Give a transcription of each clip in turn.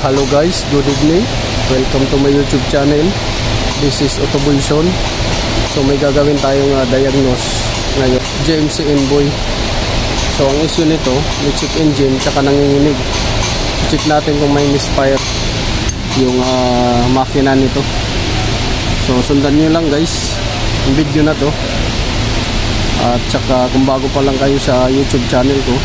Hello guys, good evening. Welcome to my YouTube channel. This is Autobuison. So may gagawin tayong diagnose ngayon. JMC Envoy. So ang issue nito, may check engine tsaka nanginginig. Check natin kung may misfire yung makina nito. So sundan nyo lang guys yung video na to. At tsaka kung bago pa lang kayo sa YouTube channel ko,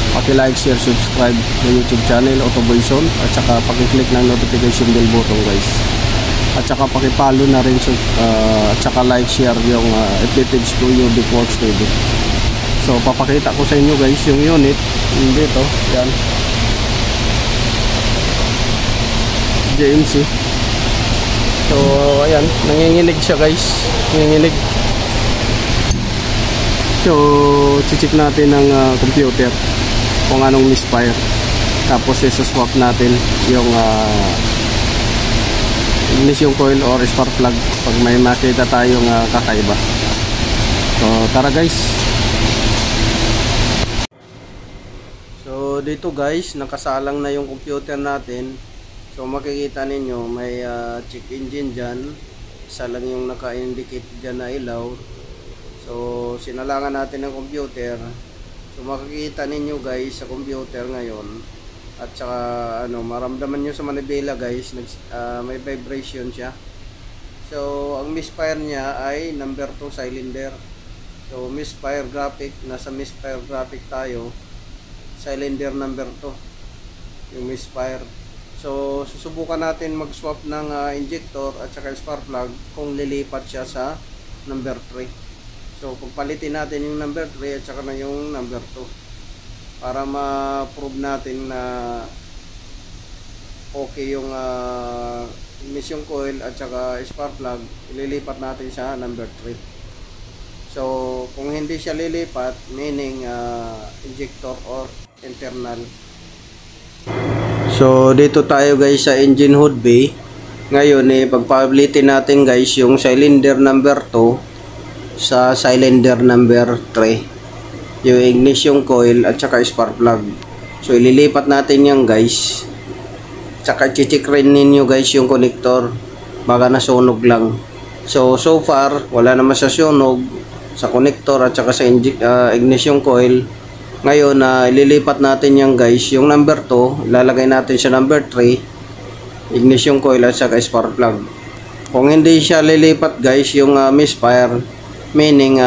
paki-like, share, subscribe sa YouTube channel Autobuison, at saka paki-click ng notification bell button guys, at saka paki-follow na rin at saka like, share yung FB page ko, UB Works TV. So papakita ko sa inyo guys yung unit dito, yan JMC. So ayan, nanginginig siya guys, nanginginig. So check natin ng computer kung anong misfire, tapos isa-swap natin yung ignition coil or spark plug pag may makita tayong kakaiba. So tara guys. So dito guys, nakasalang na yung computer natin. So makikita ninyo may check engine dyan, isa lang yung naka-indicate dyan na ilaw. So sinalangan natin ng computer. So makikita ninyo guys sa computer ngayon, at saka maramdaman nyo sa manibela guys, may vibration siya. So ang misfire niya ay number 2 cylinder. So misfire graphic, nasa misfire graphic tayo, cylinder number 2 yung misfire. So susubukan natin mag swap ng injector at saka spark plug kung lilipat siya sa number 3. So pagpalitin natin yung number 3 at saka na yung number 2 para ma-prove natin na okay yung ignition coil at saka spark plug, ililipat natin sa number 3. So kung hindi siya lilipat, meaning injector or internal. So dito tayo guys sa engine hood bay. Ngayon pagpalitin natin guys yung cylinder number 2 sa cylinder number 3, yung ignition coil at saka spark plug. So ililipat natin yan guys, saka check rin ninyo guys yung connector, baka nasunog lang. So far wala naman sa sunog sa connector at saka sa ignition coil. Ngayon ililipat natin yan guys, yung number 2 ilalagay natin sa number 3, ignition coil at saka spark plug. Kung hindi siya lilipat guys yung misfire, meaning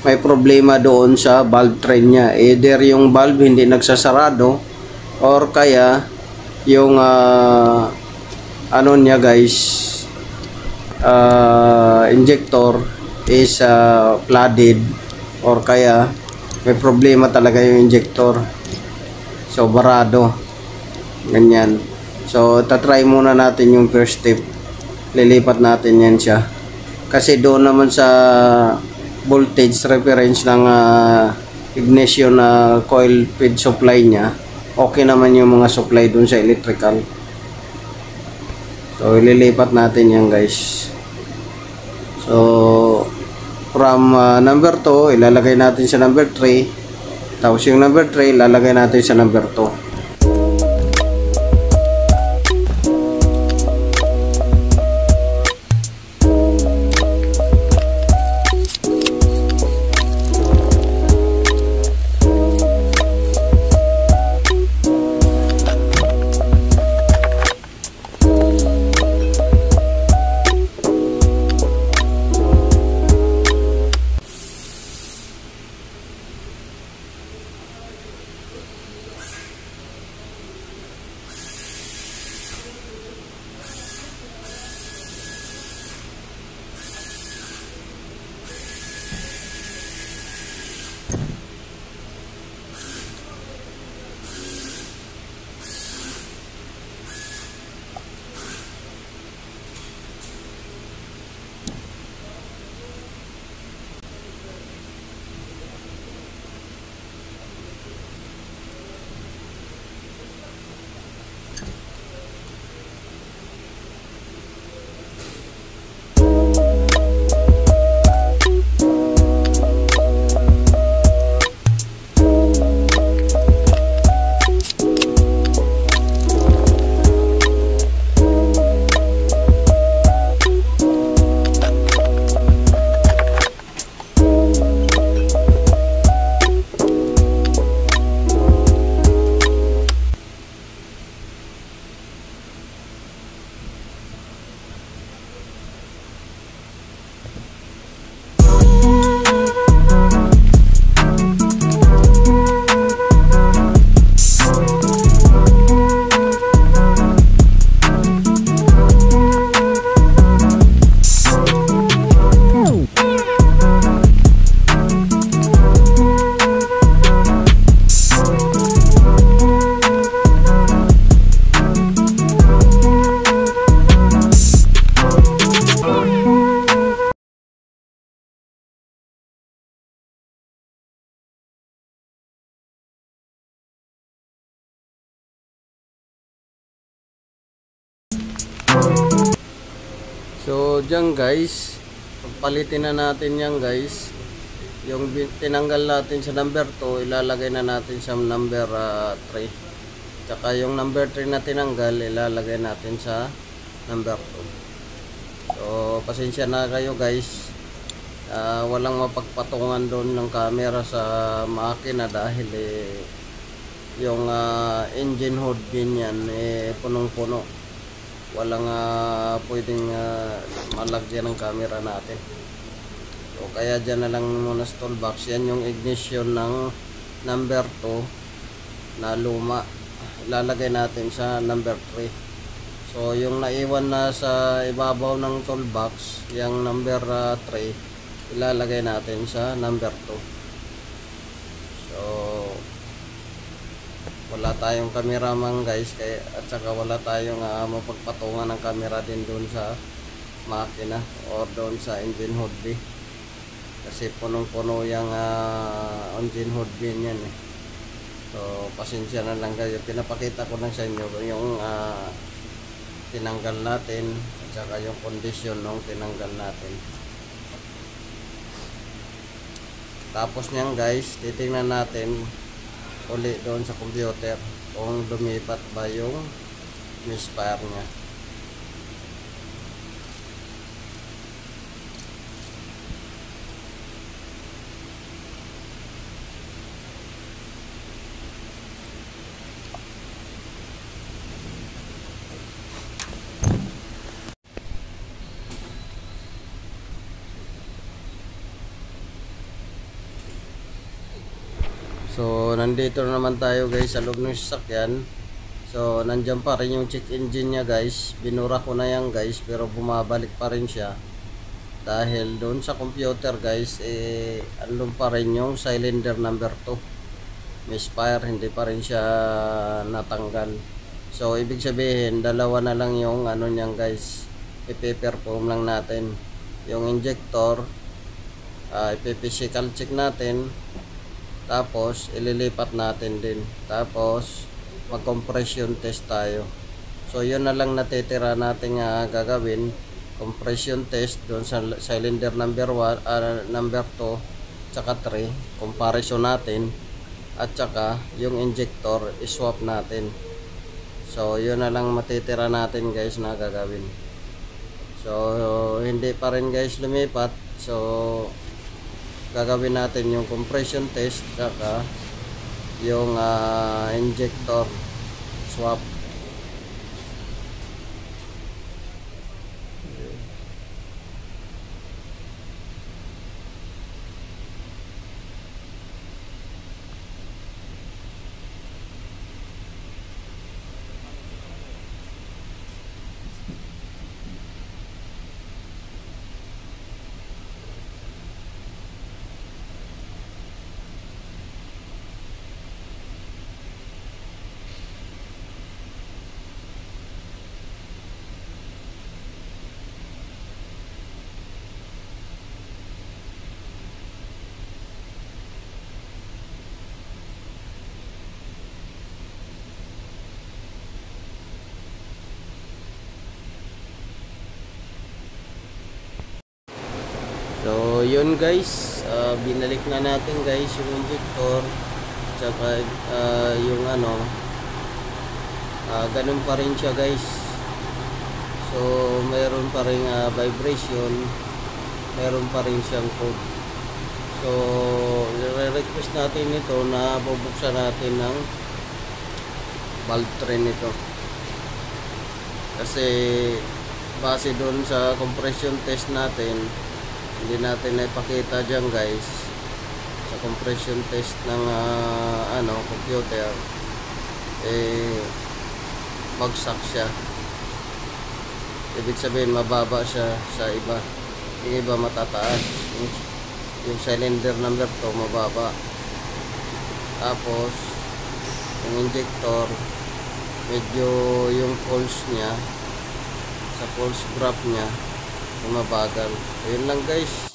may problema doon sa valve train niya. Either yung valve hindi nagsasarado, or kaya yung niya guys, injector is flooded, or kaya may problema talaga yung injector, so barado, ganyan. So tatry muna natin yung first step, lilipat natin yan siya. Kasi doon naman sa voltage reference ng ignition coil feed supply niya, okay naman yung mga supply doon sa electrical. So ililipat natin yan guys. So from number 2 ilalagay natin sa number 3, tapos yung number 3 ilalagay natin sa number 2. So dyan guys, pagpalitin na natin yan guys. Yung tinanggal natin sa number 2, ilalagay na natin sa number 3. Tsaka yung number 3 na tinanggal, ilalagay natin sa number 2. So pasensya na kayo guys, walang mapagpatungan doon ng camera sa makina dahil yung engine hood din yan punong-puno. Walang pwedeng malagyan ng camera natin. So kaya dyan na lang muna sa toolbox. Yan yung ignition ng number 2 na luma, ilalagay natin sa number 3. So yung naiwan na sa ibabaw ng toolbox, yung number 3, ilalagay natin sa number 2. So wala tayong cameraman guys, kaya, at saka wala tayong mapagpatungan ng camera din doon sa makina or doon sa engine hood bay. Kasi punong-puno yung engine hood bin yan eh. So pasensya na lang kayo, pinapakita ko lang sa inyo yung tinanggal natin at saka yung kondisyon nung tinanggal natin. Tapos niyan guys, titingnan natin uli doon sa computer kung lumipat ba yung misfire nya. So nandito naman tayo guys sa loob ng sasakyan. So nandyan pa rin yung check engine nya guys. Binura ko na yan guys, pero bumabalik pa rin siya dahil doon sa computer guys andun pa rin yung cylinder number 2 misfire, hindi pa rin siya natanggal. So ibig sabihin dalawa na lang yung ano nyan guys, ipe-perform lang natin yung injector, ipe-physical check natin, tapos ililipat natin din, tapos mag-compression test tayo. So yun na lang natitira natin gagawin, compression test doon sa cylinder number 1, number 2, tsaka 3, comparison natin, at tsaka yung injector iswap natin. So yun na lang matitira natin guys na gagawin. So hindi pa rin guys lumipat, so gagawin natin yung compression test tsaka yung injector swap. So yun guys, binalik na natin guys yung injector tsaka yung ano, ganun pa rin siya guys. So mayroon pa rin vibration, mayroon pa rin siyang code. So i-request natin ito na bubuksan natin ng valve train nito, kasi base doon sa compression test natin, hindi natin naipakita dyan guys sa compression test ng computer, bagsak siya. Ibig sabihin mababa siya sa iba, yung iba matataas. Yung cylinder number 2 mababa, tapos yung injector medyo yung pulse nya, sa pulse graph nya mabagal. Ayun lang guys.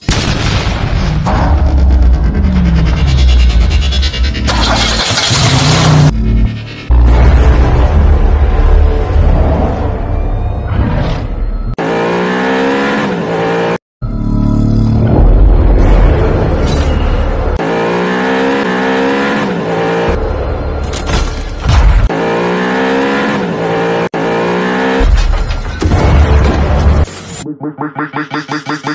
make